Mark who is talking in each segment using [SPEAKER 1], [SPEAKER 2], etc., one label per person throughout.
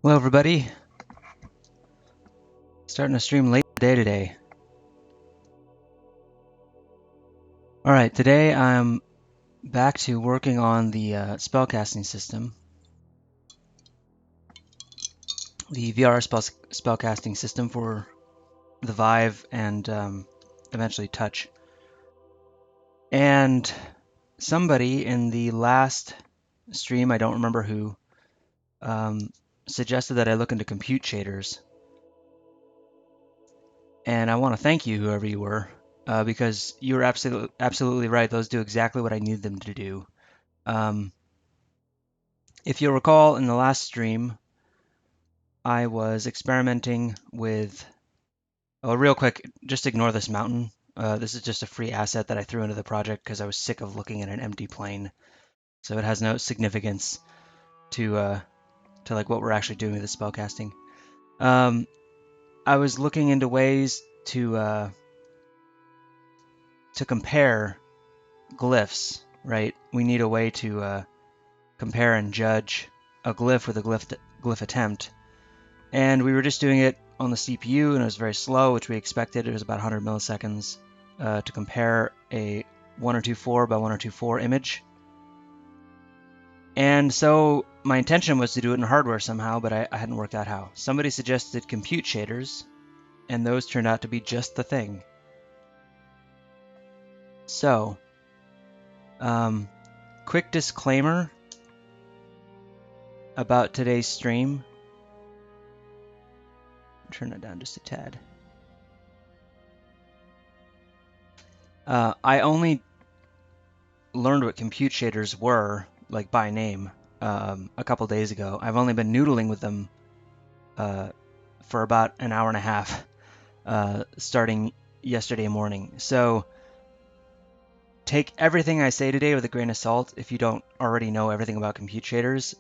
[SPEAKER 1] Hello everybody, starting to stream late today. Alright, today I'm back to working on the spellcasting system, the VR spellcasting system for the Vive and eventually Touch. And somebody in the last stream, I don't remember who, suggested that I look into compute shaders. And I want to thank you, whoever you were, because you were absolutely right. Those do exactly what I need them to do. If you'll recall, in the last stream, I was experimenting with... Oh, real quick, just ignore this mountain. This is just a free asset that I threw into the project because I was sick of looking at an empty plane. So it has no significance to like what we're actually doing with the spellcasting. I was looking into ways to compare glyphs, right? We need a way to compare and judge a glyph with a glyph attempt. And we were just doing it on the CPU, and it was very slow, which we expected. It was about 100 milliseconds to compare a 1024 by 1024 image. And so my intention was to do it in hardware somehow, but I hadn't worked out how. Somebody suggested compute shaders, and those turned out to be just the thing. So, quick disclaimer about today's stream. Turn it down just a tad. I only learned what compute shaders were, like by name, a couple days ago. I've only been noodling with them for about an hour and a half, starting yesterday morning. So take everything I say today with a grain of salt if you don't already know everything about compute shaders.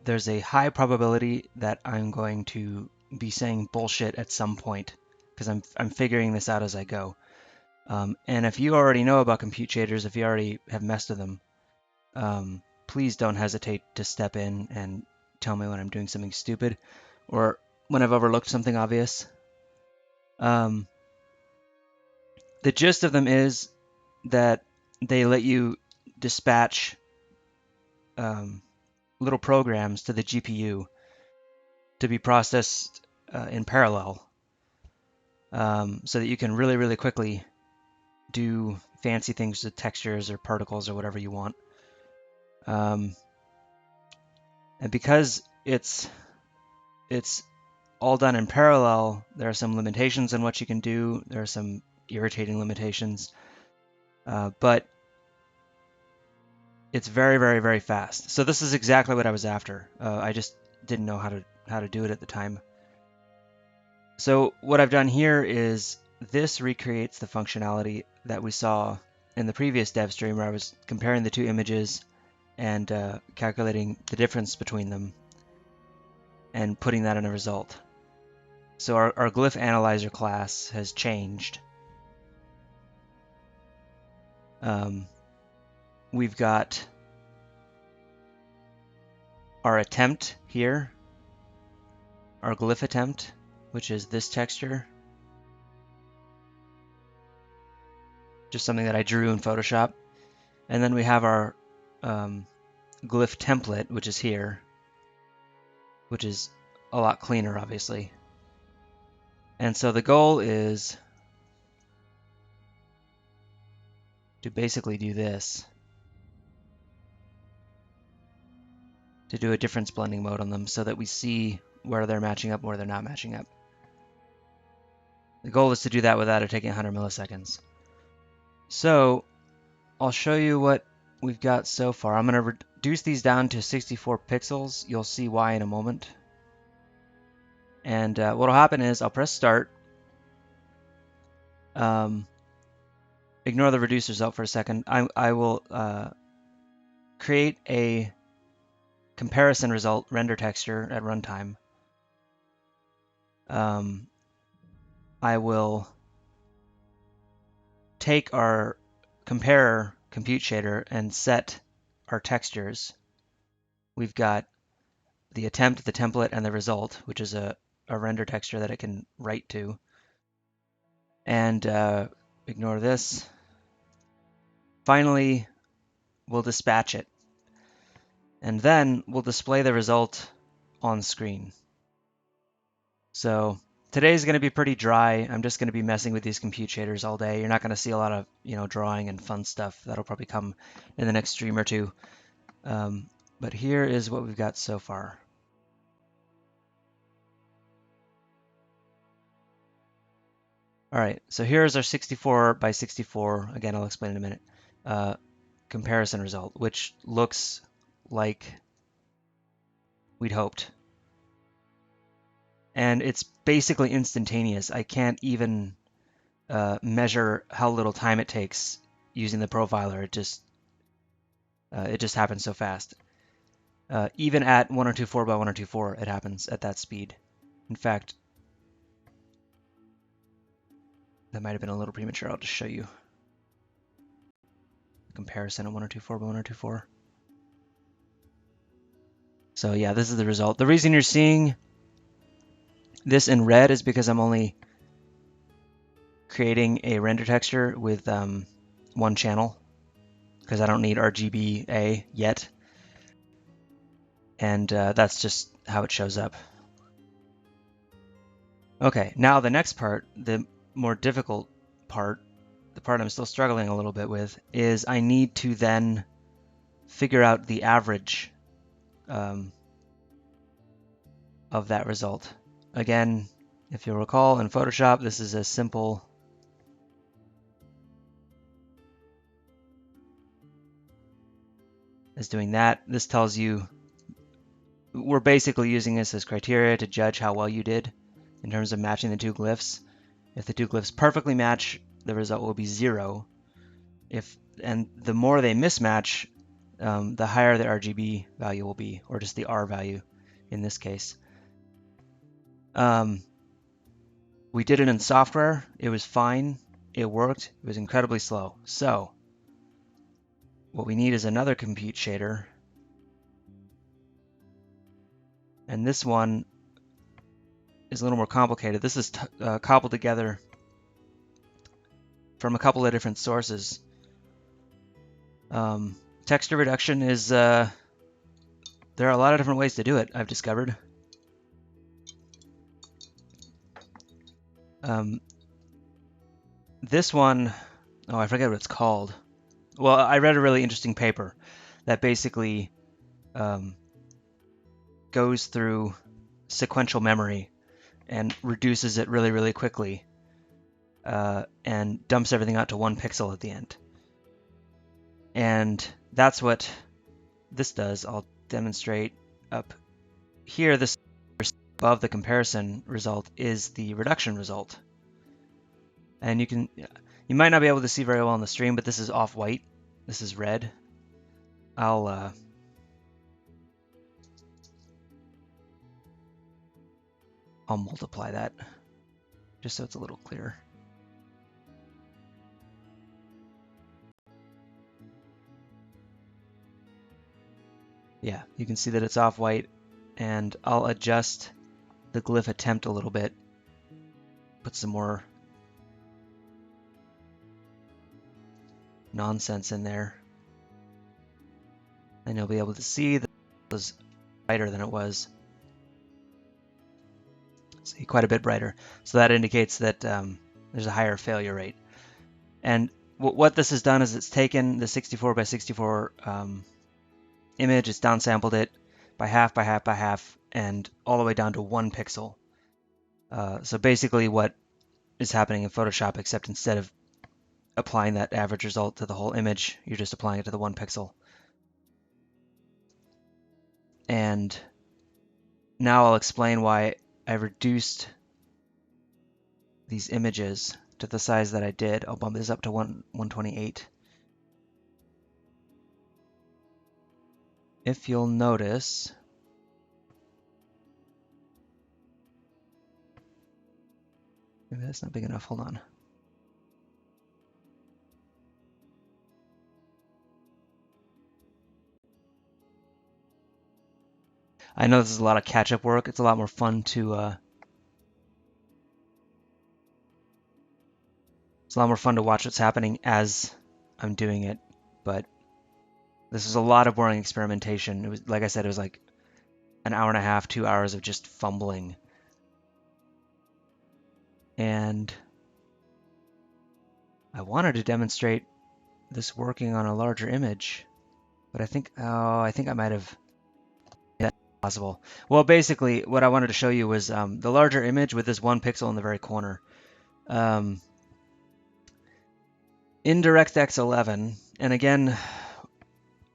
[SPEAKER 1] There's a high probability that I'm going to be saying bullshit at some point because I'm figuring this out as I go. And if you already know about compute shaders, if you already have messed with them, please don't hesitate to step in and tell me when I'm doing something stupid or when I've overlooked something obvious. The gist of them is that they let you dispatch little programs to the GPU to be processed in parallel, so that you can really, really quickly do fancy things with textures or particles or whatever you want. And because it's all done in parallel, there are some limitations on what you can do. There are some irritating limitations, but it's very, very, very fast. So this is exactly what I was after. I just didn't know how to do it at the time. So what I've done here is this recreates the functionality that we saw in the previous dev stream, where I was comparing the two images and calculating the difference between them and putting that in a result. So our glyph analyzer class has changed. We've got our attempt here, our glyph attempt, which is this texture. Just something that I drew in Photoshop. And then we have our glyph template, which is here, which is a lot cleaner, obviously. And so the goal is to basically do this, to do a difference blending mode on them so that we see where they're matching up and where they're not matching up. The goal is to do that without it taking 100 milliseconds. So I'll show you what we've got so far. I'm going to reduce these down to 64 pixels. You'll see why in a moment. And what will happen is I'll press start. Ignore the reduce result for a second. I will create a comparison result render texture at runtime. I will take our compare compute shader and set our textures. We've got the attempt, the template, and the result, which is a render texture that it can write to. And ignore this. Finally, we'll dispatch it. And then we'll display the result on screen. So today's going to be pretty dry. I'm just going to be messing with these compute shaders all day. You're not going to see a lot of, drawing and fun stuff. That'll probably come in the next stream or two. But here is what we've got so far. All right, so here's our 64 by 64. Again, I'll explain in a minute. Comparison result, which looks like we'd hoped. And it's basically instantaneous. I can't even measure how little time it takes using the profiler. It just happens so fast. Even at 1024 by 1024, it happens at that speed. In fact, that might have been a little premature. I'll just show you the comparison at 1024 by 1024. So yeah, this is the result. The reason you're seeing this in red is because I'm only creating a render texture with one channel, because I don't need RGBA yet. And that's just how it shows up. Okay, now the next part, the more difficult part, the part I'm still struggling a little bit with, is I need to then figure out the average of that result. Again, if you'll recall, in Photoshop, this is as simple as doing that. This tells you, we're basically using this as criteria to judge how well you did in terms of matching the two glyphs. If the two glyphs perfectly match, the result will be 0. And the more they mismatch, the higher the RGB value will be, or just the R value in this case. We did it in software. It was fine. It worked. It was incredibly slow. So what we need is another compute shader. And this one is a little more complicated. This is cobbled together from a couple of different sources. Texture reduction is, there are a lot of different ways to do it, I've discovered. This one, oh, I forget what it's called. Well, I read a really interesting paper that basically goes through sequential memory and reduces it really, really quickly and dumps everything out to 1 pixel at the end. And that's what this does. I'll demonstrate up here. This above the comparison result is the reduction result. And you might not be able to see very well on the stream, but this is off-white. This is red. I'll multiply that just so it's a little clearer. Yeah, you can see that it's off-white, and I'll adjust the glyph attempt a little bit, put some more nonsense in there, and you'll be able to see that it was brighter than it was. See, quite a bit brighter. So that indicates that there's a higher failure rate. And what this has done is it's taken the 64 by 64 image, it's downsampled it by half, by half, by half, and all the way down to 1 pixel. So basically what is happening in Photoshop, except instead of applying that average result to the whole image, you're just applying it to the 1 pixel. And now I'll explain why I reduced these images to the size that I did. I'll bump this up to 128. If you'll notice, maybe that's not big enough. Hold on. I know this is a lot of catch-up work. It's a lot more fun to it's a lot more fun to watch what's happening as I'm doing it, but this is a lot of boring experimentation. It was, like I said, it was like an hour and a half, 2 hours of just fumbling. And I wanted to demonstrate this working on a larger image, but I think, oh, I think I might have, yeah, possible. Well, basically, what I wanted to show you was the larger image with this one pixel in the very corner. In DirectX 11, and again,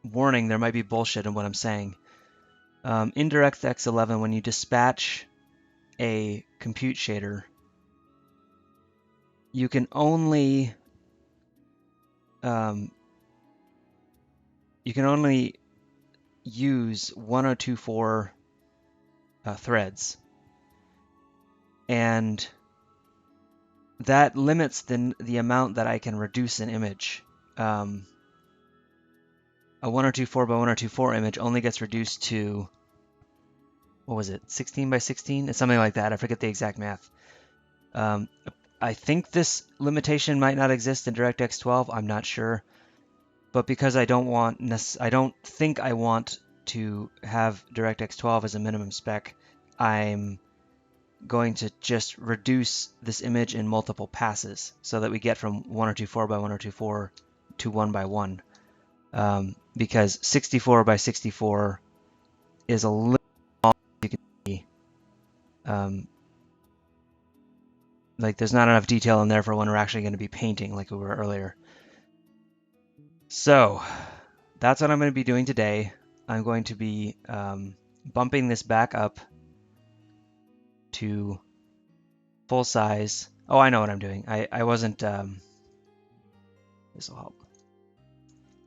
[SPEAKER 1] warning, there might be bullshit in what I'm saying. In DirectX 11, when you dispatch a compute shader, you can only use 1024 threads, and that limits the amount that I can reduce an image. A 1024 by 1024 image only gets reduced to, what was it, 16 by 16? It's something like that. I forget the exact math. I think this limitation might not exist in DirectX 12. I'm not sure. But because I don't think I want to have DirectX 12 as a minimum spec, I'm going to just reduce this image in multiple passes so that we get from 1024 by 1024 to 1 by 1. Because 64 by 64 is a little small, you can see. Like there's not enough detail in there for when we're actually going to be painting like we were earlier. So that's what I'm going to be doing today. I'm going to be bumping this back up to full size. Oh, I know what I'm doing. I wasn't, this will help.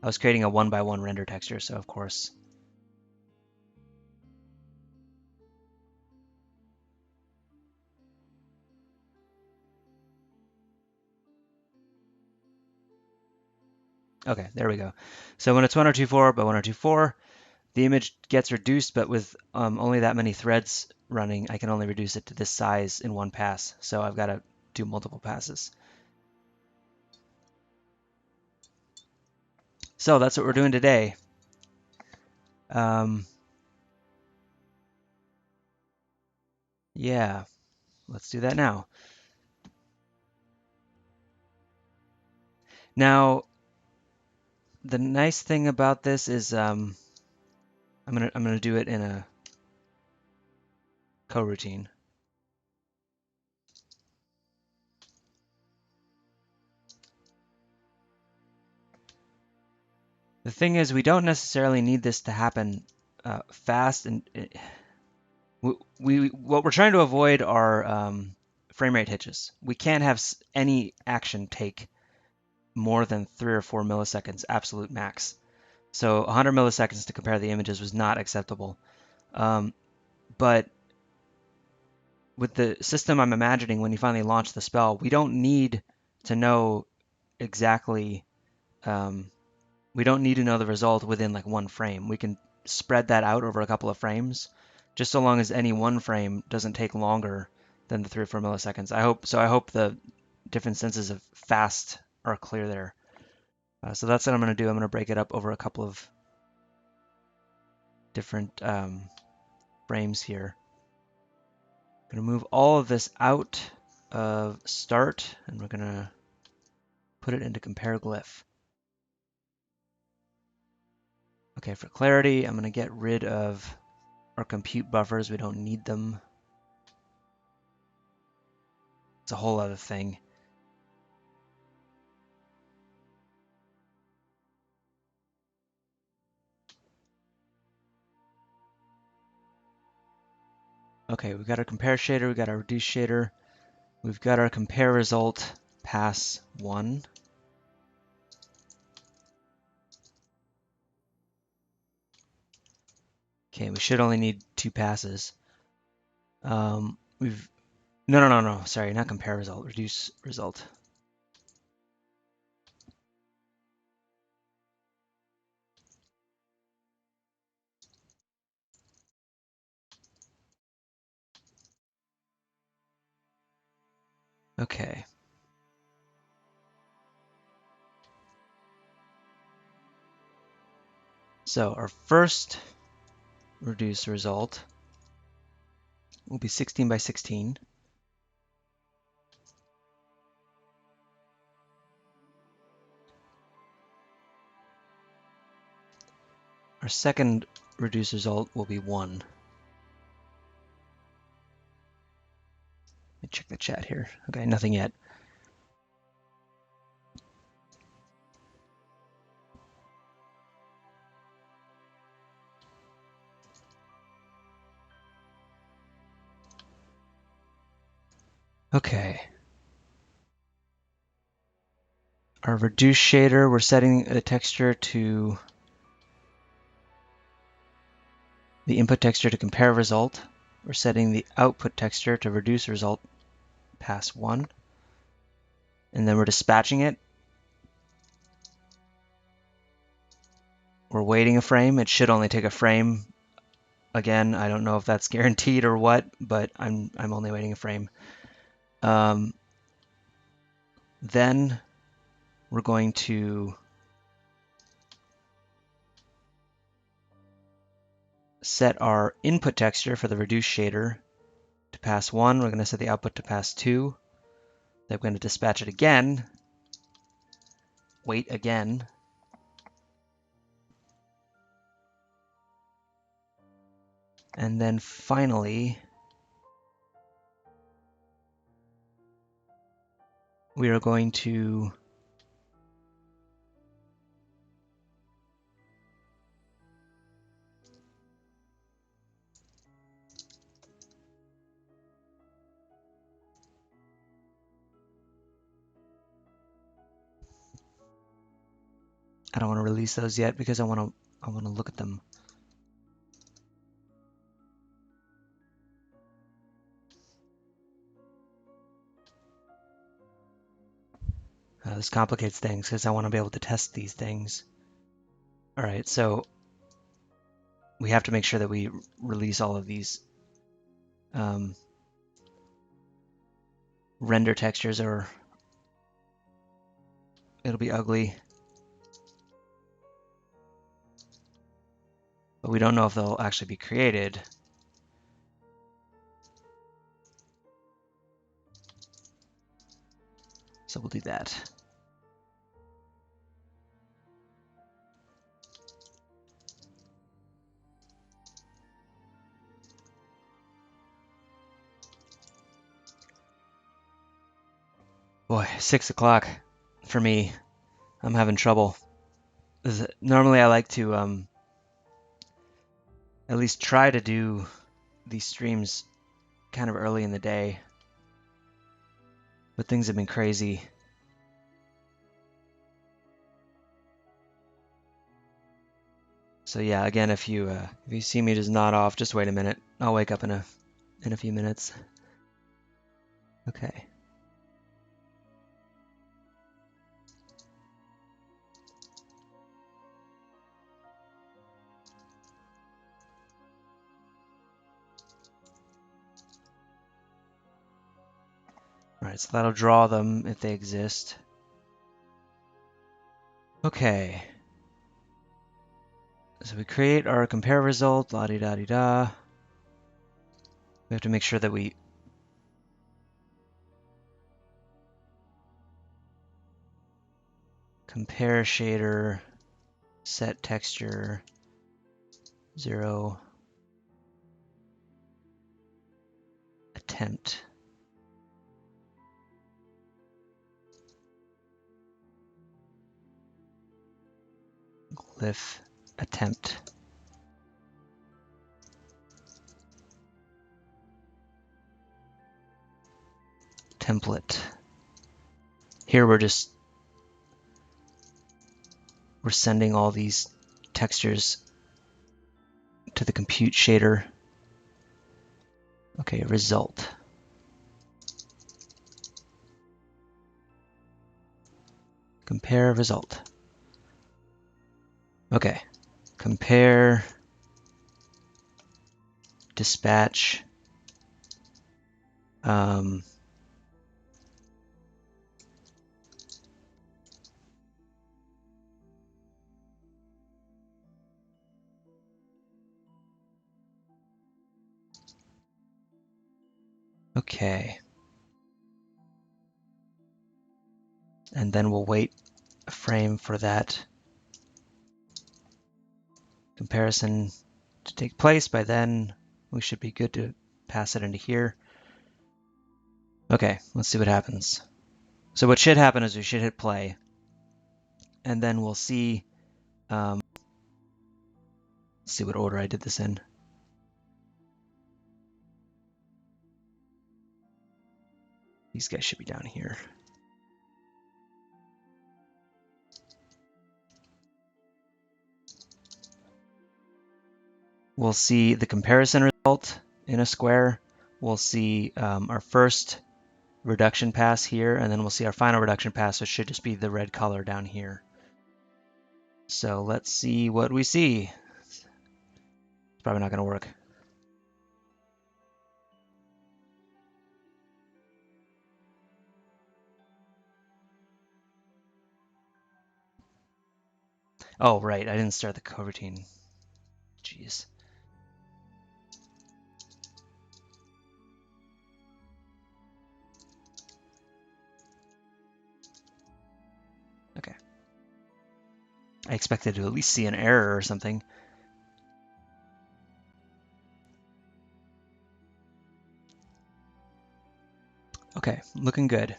[SPEAKER 1] I was creating a 1 by 1 render texture, so of course. Okay, there we go. So when it's 1024 by 1024, the image gets reduced, but with only that many threads running, I can only reduce it to this size in one pass. So I've got to do multiple passes. So that's what we're doing today. Yeah, let's do that now. Now, the nice thing about this is I'm gonna do it in a coroutine. The thing is, we don't necessarily need this to happen fast, and what we're trying to avoid are frame rate hitches. We can't have any action take more than 3 or 4 milliseconds, absolute max. So 100 milliseconds to compare the images was not acceptable. But with the system I'm imagining when you finally launch the spell, we don't need to know exactly, we don't need to know the result within like one frame. We can spread that out over a couple of frames, just so long as any one frame doesn't take longer than the 3 or 4 milliseconds. I hope the different senses of fast are clear there. So that's what I'm going to do. I'm going to break it up over a couple of different frames here. I'm going to move all of this out of start, and we're going to put it into compare glyph. Okay, for clarity, I'm going to get rid of our compute buffers. We don't need them. It's a whole other thing. Okay, we've got our compare shader, we've got our reduce shader, we've got our compare result pass 1. Okay, we should only need 2 passes. No, sorry, not compare result, reduce result. Okay. So our first reduce result will be 16 by 16. Our second reduce result will be 1. Let me check the chat here. Okay, nothing yet. Okay. Our reduce shader, we're setting the texture to the input texture to compare result. We're setting the output texture to reduce result pass 1. And then we're dispatching it. We're waiting a frame. It should only take a frame. Again, I don't know if that's guaranteed or what, but I'm only waiting a frame. Then we're going to set our input texture for the reduce shader to pass 1. We're going to set the output to pass 2. Then we're going to dispatch it again, wait again, and then finally we are going to I don't want to release those yet because I want to look at them. This complicates things because I want to be able to test these things. All right, so we have to make sure that we release all of these render textures or it'll be ugly. But we don't know if they'll actually be created. So we'll do that. Boy, 6 o'clock for me. I'm having trouble. Normally I like to at least try to do these streams kind of early in the day. But things have been crazy. So yeah, again, if you see me just nod off, just wait a minute. I'll wake up in a few minutes. Okay. All right, so that'll draw them if they exist. Okay. So we create our compare result, la-di-da-di-da. We have to make sure that we compare shader, set texture, 0, attempt. Glyph attempt. Template. Here we're sending all these textures to the compute shader. Okay, result. Compare result. Okay, compare dispatch Okay. And then we'll wait a frame for that comparison to take place. By then, we should be good to pass it into here. Okay, let's see what happens. So what should happen is we should hit play, and then we'll see. Let's see what order I did this in. These guys should be down here. We'll see the comparison result in a square. We'll see our first reduction pass here, and then we'll see our final reduction pass, which should just be the red color down here. So let's see what we see. It's probably not going to work. Oh, right, I didn't start the coroutine. Jeez. Okay. I expected to at least see an error or something. Okay, looking good.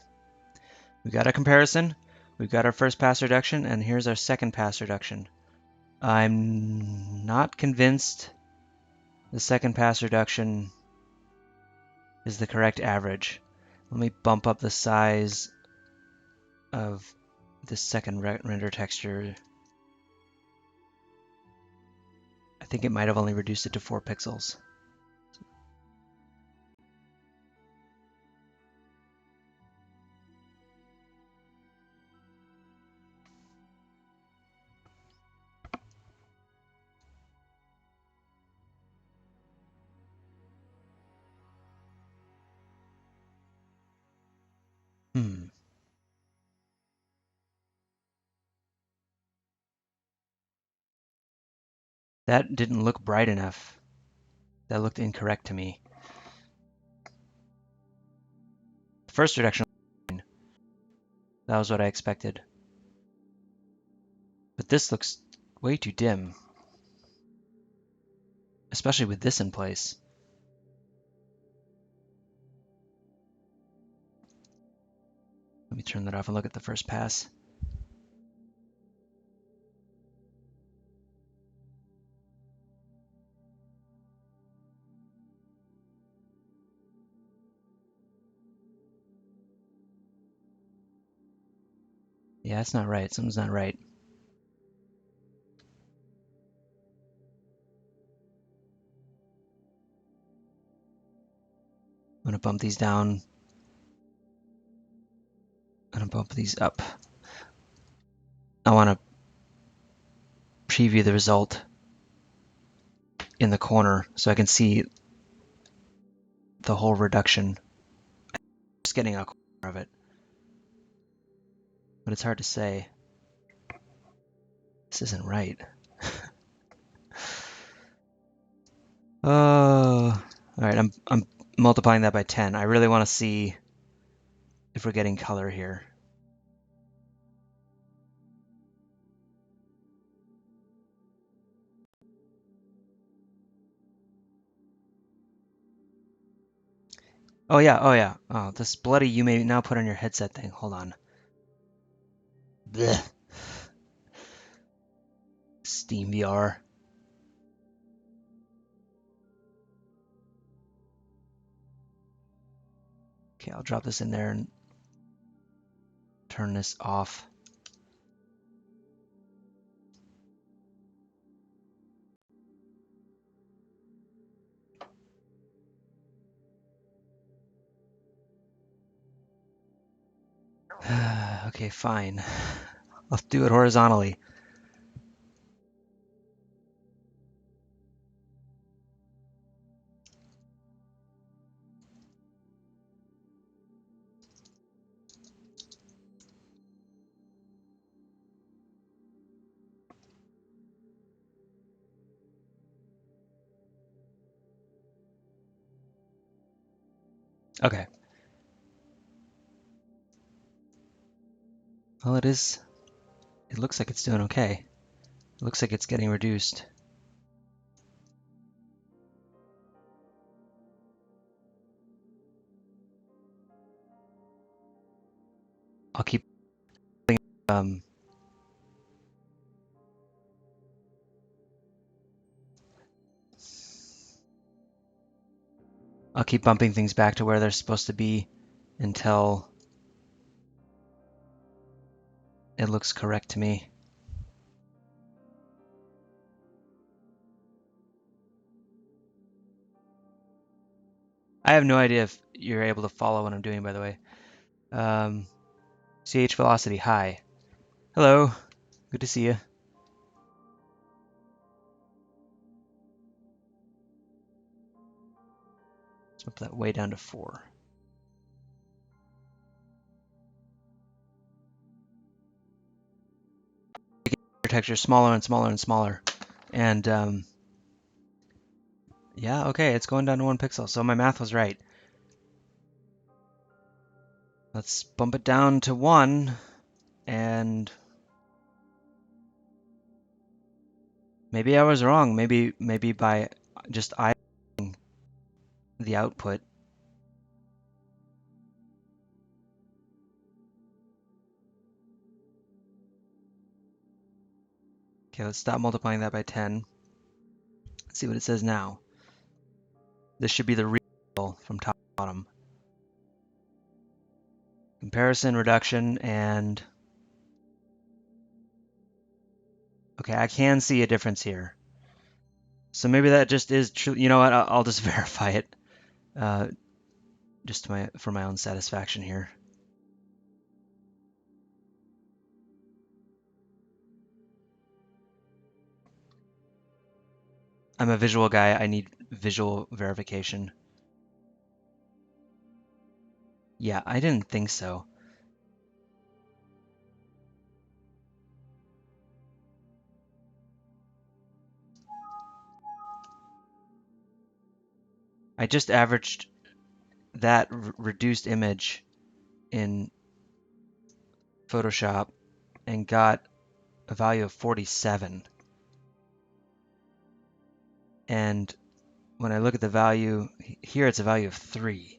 [SPEAKER 1] We got a comparison, we've got our first pass reduction, and here's our second pass reduction. I'm not convinced the second pass reduction is the correct average. Let me bump up the size of this second render texture. I think it might have only reduced it to 4 pixels. That didn't look bright enough. That looked incorrect to me. The first reduction, that was what I expected. But this looks way too dim, especially with this in place. Let me turn that off and look at the first pass. Yeah, that's not right. Something's not right. I'm gonna bump these down. I'm gonna bump these up. I want to preview the result in the corner so I can see the whole reduction. Just getting a corner of it, but it's hard to say. This isn't right. Oh, all right. I'm multiplying that by 10. I really want to see if we're getting color here. Oh yeah, oh yeah. Oh, this bloody you may now put on your headset thing. Hold on. Blech. Steam VR. Okay, I'll drop this in there and turn this off. Okay, fine. I'll do it horizontally. Okay. Well, it looks like it's doing okay. It looks like it's getting reduced. I'll keep um I'll keep bumping things back to where they're supposed to be until it looks correct to me. I have no idea if you're able to follow what I'm doing, by the way. CH velocity, hi. Hello, good to see you. Let's bump that way down to 4. Texture smaller and smaller and smaller. And yeah, okay, it's going down to 1 pixel, so my math was right. Let's bump it down to 1, and maybe I was wrong. Maybe by just eyeballing the output. Okay, let's stop multiplying that by 10. Let's see what it says now. This should be the real from top to bottom. Comparison, reduction, and okay, I can see a difference here. So maybe that just is true. You know what? I'll just verify it, just for my own satisfaction here. I'm a visual guy. I need visual verification. Yeah, I didn't think so. I just averaged that reduced image in Photoshop and got a value of 47. And when I look at the value here, it's a value of 3.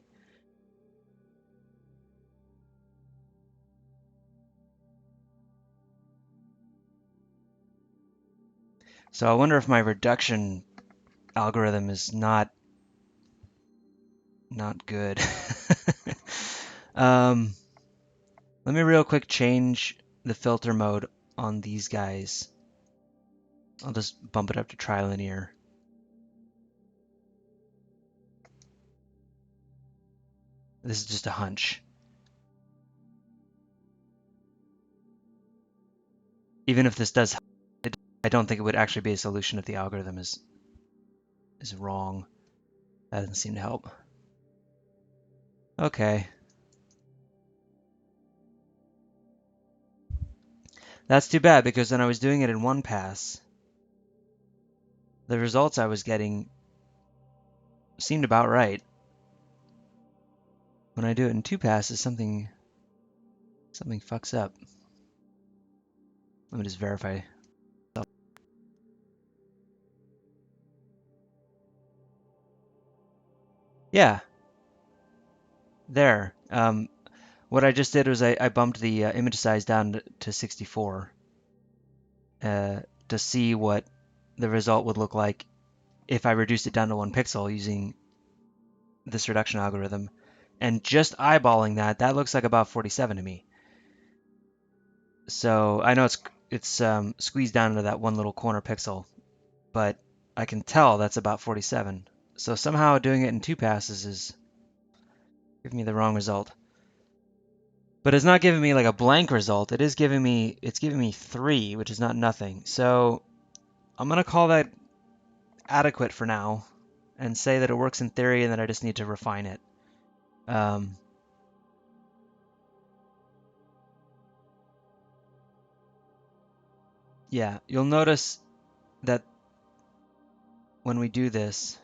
[SPEAKER 1] So I wonder if my reduction algorithm is not good. Let me real quick change the filter mode on these guys. I'll just bump it up to trilinear. This is just a hunch. Even if this does, I don't think it would actually be a solution if the algorithm is wrong. That doesn't seem to help. Okay. That's too bad because when I was doing it in one pass, the results I was getting seemed about right. When I do it in 2 passes, something fucks up. Let me just verify. Yeah, there. What I just did was I bumped the image size down to 64 to see what the result would look like if I reduced it down to 1 pixel using this reduction algorithm. And just eyeballing that, that looks like about 47 to me. So I know it's squeezed down into that one little corner pixel, but I can tell that's about 47. So somehow doing it in 2 passes is giving me the wrong result. But it's not giving me like a blank result. It's giving me 3, which is not nothing. So I'm gonna call that adequate for now and say that it works in theory and that I just need to refine it. Yeah, you'll notice that when we do this,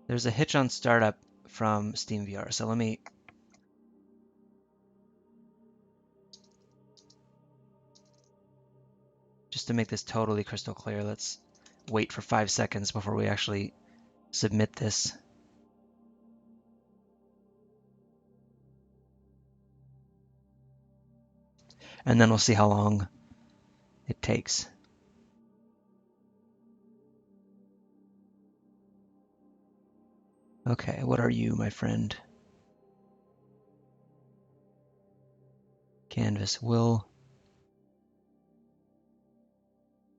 [SPEAKER 1] There's a hitch on startup from SteamVR. So let me just to make this totally crystal clear, let's wait for 5 seconds before we actually submit this. And then we'll see how long it takes. Okay, what are you, my friend? Canvas will.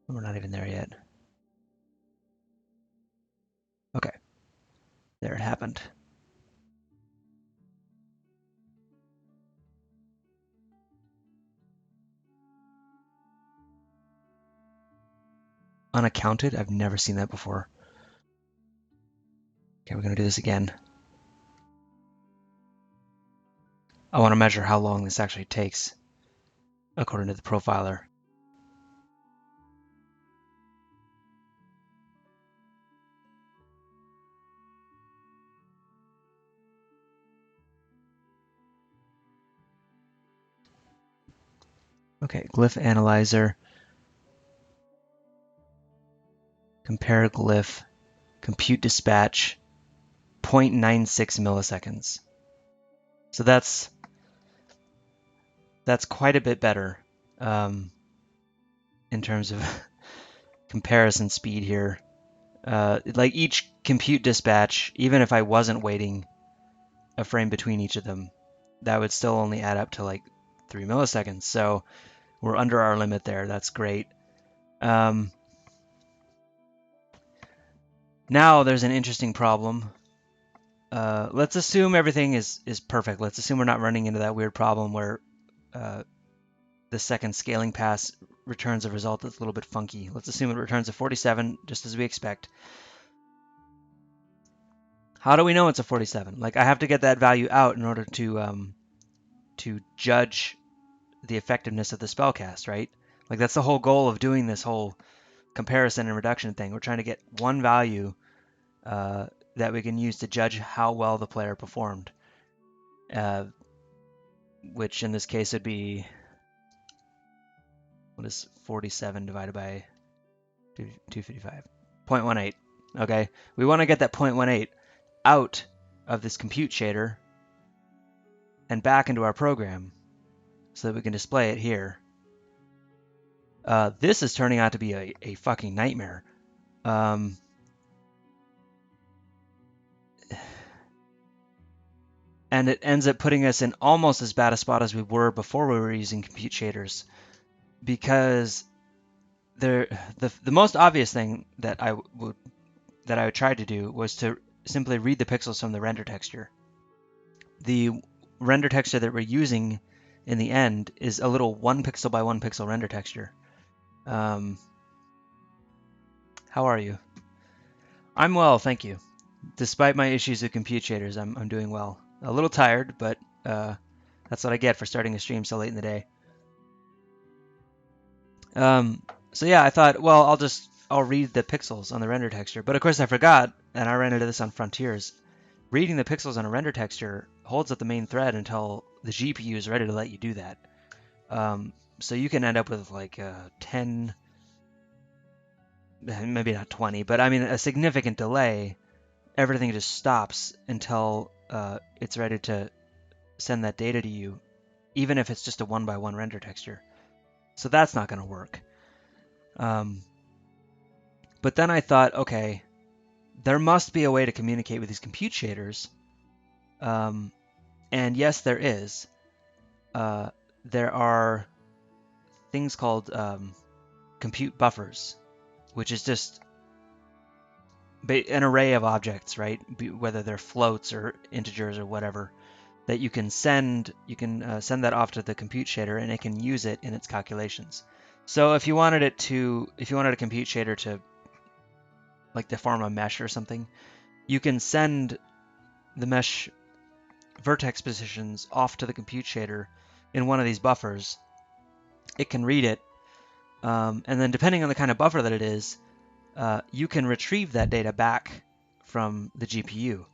[SPEAKER 1] We're not even there yet. Okay, there it happened. Unaccounted? I've never seen that before. Okay, we're gonna do this again. I want to measure how long this actually takes, according to the profiler. Okay, glyph analyzer. Compare glyph. Compute dispatch. 0.96 milliseconds. So that's quite a bit better in terms of comparison speed here. Like each compute dispatch, even if I wasn't waiting a frame between each of them, that would still only add up to like 3 milliseconds. So we're under our limit there. That's great. Now there's an interesting problem. Let's assume everything is perfect. Let's assume we're not running into that weird problem where the second scaling pass returns a result that's a little bit funky. Let's assume it returns a 47, just as we expect. How do we know it's a 47? Like I have to get that value out in order to judge the effectiveness of the spellcast, right? Like that's the whole goal of doing this whole comparison and reduction thing. We're trying to get one value that we can use to judge how well the player performed, which in this case would be, what is 47 divided by 255? 0.18. Okay, we want to get that 0.18 out of this compute shader and back into our program so that we can display it here. This is turning out to be a fucking nightmare. And it ends up putting us in almost as bad a spot as we were before we were using compute shaders, because the most obvious thing that I would try to do was to simply read the pixels from the render texture. The render texture that we're using in the end is a little 1 pixel by 1 pixel render texture. How are you? I'm well, thank you. Despite my issues with compute shaders, I'm doing well. A little tired, but that's what I get for starting a stream so late in the day. So yeah, I thought, well, I'll read the pixels on the render texture. But of course I forgot, and I ran into this on Frontiers. Reading the pixels on a render texture holds up the main thread until the GPU is ready to let you do that. So you can end up with like 10, maybe not 20, but I mean a significant delay. Everything just stops until it's ready to send that data to you, even if it's just a 1 by 1 render texture. So that's not going to work. But then I thought, okay, there must be a way to communicate with these compute shaders. And yes, there is. There are things called compute buffers, which is just an array of objects, right? Whether they're floats or integers or whatever, that you can send. You can send that off to the compute shader, and it can use it in its calculations. So if you wanted a compute shader to like deform a mesh or something, you can send the mesh vertex positions off to the compute shader in one of these buffers. It can read it, and then depending on the kind of buffer that it is, you can retrieve that data back from the GPU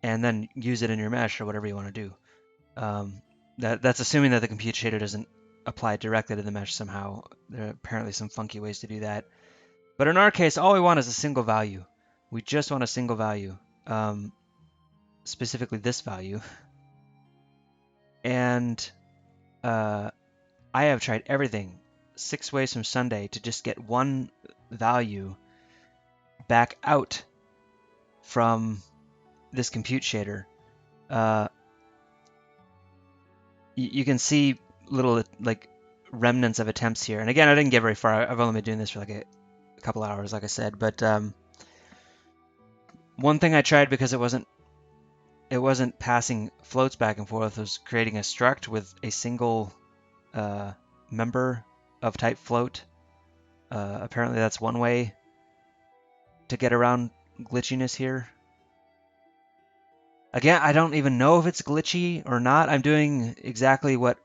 [SPEAKER 1] and then use it in your mesh or whatever you want to do. That's assuming that the compute shader doesn't apply directly to the mesh somehow. There are apparently some funky ways to do that. But in our case, all we want is a single value. We just want a single value, specifically this value. And I have tried everything 6 ways from Sunday to just get one value back out from this compute shader. You can see little like remnants of attempts here. And again, I didn't get very far. I've only been doing this for like a couple hours, like I said. But one thing I tried because it wasn't passing floats back and forth was creating a struct with a single member of type float. Apparently that's one way to get around glitchiness here. Again, I don't even know if it's glitchy or not. I'm doing exactly what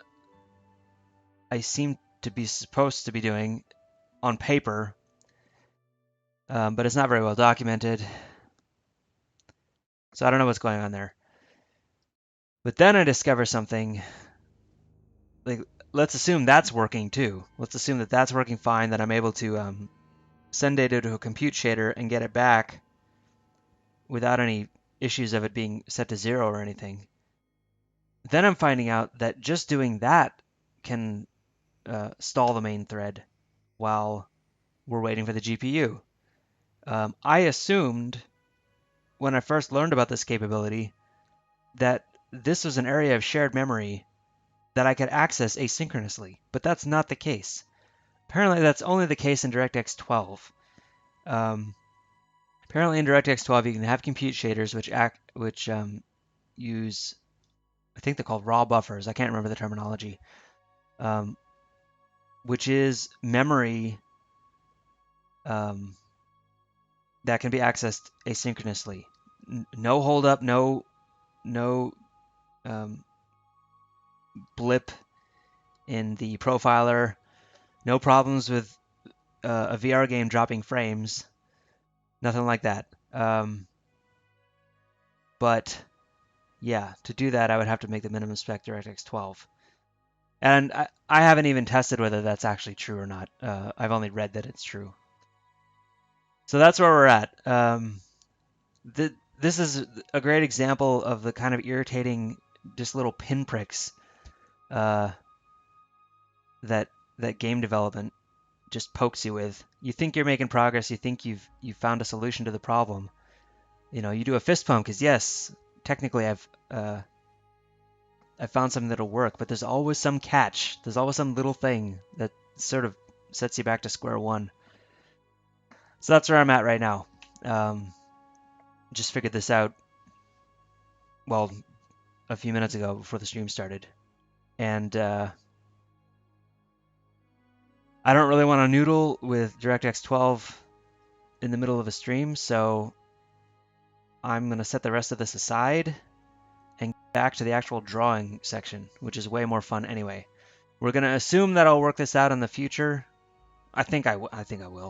[SPEAKER 1] I seem to be supposed to be doing on paper, but it's not very well documented. So I don't know what's going on there. But then I discover something. Like, let's assume that's working too. Let's assume that that's working fine, that I'm able to send data to a compute shader and get it back without any issues of it being set to 0 or anything. Then I'm finding out that just doing that can stall the main thread while we're waiting for the GPU. I assumed when I first learned about this capability that this was an area of shared memory that I could access asynchronously, but that's not the case. Apparently that's only the case in DirectX 12. Apparently in DirectX 12 you can have compute shaders which use, I think they're called raw buffers, I can't remember the terminology, which is memory that can be accessed asynchronously. No holdup, no blip in the profiler, no problems with a VR game dropping frames, nothing like that. But yeah, to do that, I would have to make the minimum spec DirectX 12. And I haven't even tested whether that's actually true or not. I've only read that it's true. So that's where we're at. This is a great example of the kind of irritating, just little pinpricks that game development just pokes you with. You think you're making progress. You think you've found a solution to the problem. You know, you do a fist pump because yes, technically I've found something that'll work, but there's always some catch. There's always some little thing that sort of sets you back to square one. So that's where I'm at right now. Just figured this out, well, a few minutes ago before the stream started. And I don't really want to noodle with DirectX 12 in the middle of a stream, so I'm going to set the rest of this aside and get back to the actual drawing section, which is way more fun anyway. We're going to assume that I'll work this out in the future. I think I will.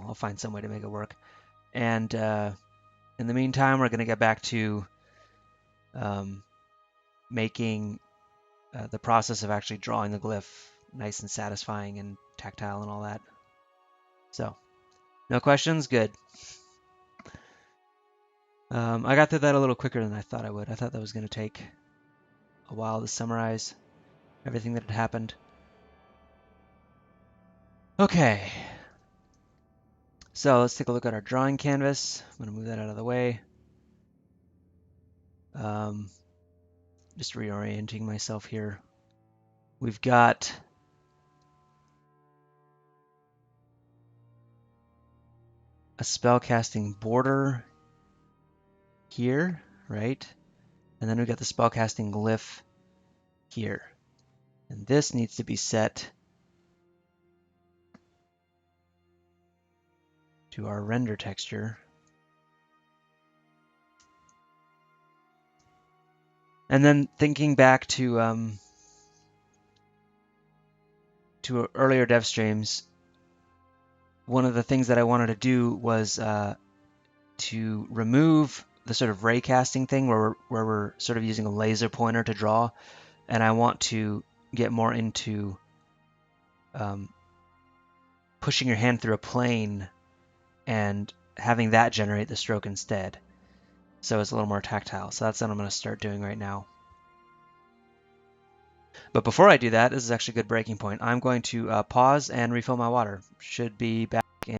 [SPEAKER 1] I'll find some way to make it work. And in the meantime, we're going to get back to making the process of actually drawing the glyph nice and satisfying and tactile and all that. So, no questions? Good. I got through that a little quicker than I thought I would. I thought that was going to take a while to summarize everything that had happened. Okay. So let's take a look at our drawing canvas. I'm going to move that out of the way. Just reorienting myself here. We've got a spellcasting border here, right? And then we've got the spellcasting glyph here. And this needs to be set to our render texture. And then thinking back to earlier dev streams, one of the things that I wanted to do was to remove the sort of ray casting thing where we're sort of using a laser pointer to draw, and I want to get more into pushing your hand through a plane and having that generate the stroke instead. So it's a little more tactile. So that's what I'm going to start doing right now. But before I do that, this is actually a good breaking point. I'm going to pause and refill my water. Should be back.